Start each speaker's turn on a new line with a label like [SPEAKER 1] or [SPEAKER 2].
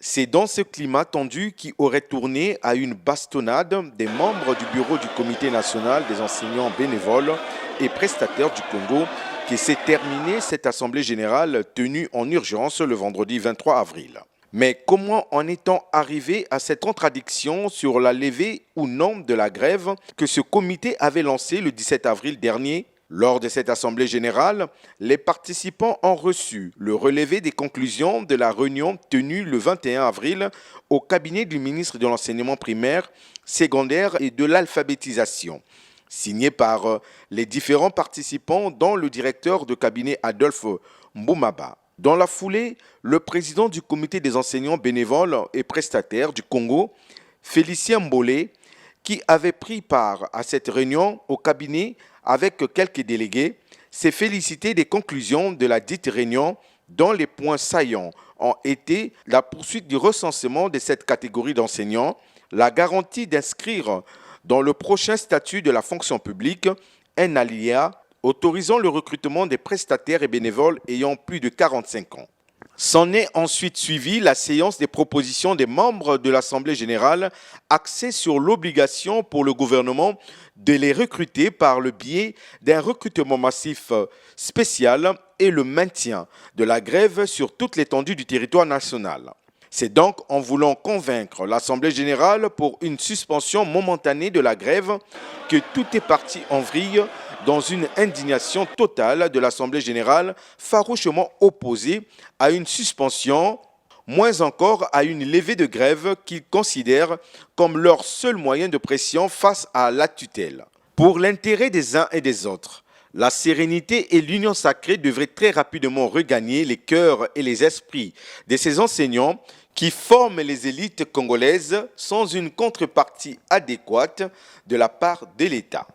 [SPEAKER 1] C'est dans ce climat tendu qui aurait tourné à une bastonnade des membres du bureau du Comité national des enseignants bénévoles et prestataires du Congo que s'est terminée cette assemblée générale tenue en urgence le vendredi 23 avril. Mais comment en est-on arrivé à cette contradiction sur la levée ou non de la grève que ce comité avait lancée le 17 avril dernier? Lors de cette assemblée générale, les participants ont reçu le relevé des conclusions de la réunion tenue le 21 avril au cabinet du ministre de l'enseignement primaire, secondaire et de l'alphabétisation, signé par les différents participants dont le directeur de cabinet Adolphe Mboumaba. Dans la foulée, le président du comité des enseignants bénévoles et prestataires du Congo, Félicien Mbolé, qui avait pris part à cette réunion au cabinet avec quelques délégués, s'est félicité des conclusions de la dite réunion dont les points saillants ont été la poursuite du recensement de cette catégorie d'enseignants, la garantie d'inscrire dans le prochain statut de la fonction publique un alinéa autorisant le recrutement des prestataires et bénévoles ayant plus de 45 ans. S'en est ensuite suivi la séance des propositions des membres de l'Assemblée générale axée sur l'obligation pour le gouvernement de les recruter par le biais d'un recrutement massif spécial et le maintien de la grève sur toute l'étendue du territoire national. C'est donc en voulant convaincre l'Assemblée générale pour une suspension momentanée de la grève que tout est parti en vrille dans une indignation totale de l'Assemblée générale farouchement opposée à une suspension, moins encore à une levée de grève qu'ils considèrent comme leur seul moyen de pression face à la tutelle. Pour l'intérêt des uns et des autres, la sérénité et l'union sacrée devraient très rapidement regagner les cœurs et les esprits de ces enseignants qui forment les élites congolaises sans une contrepartie adéquate de la part de l'État.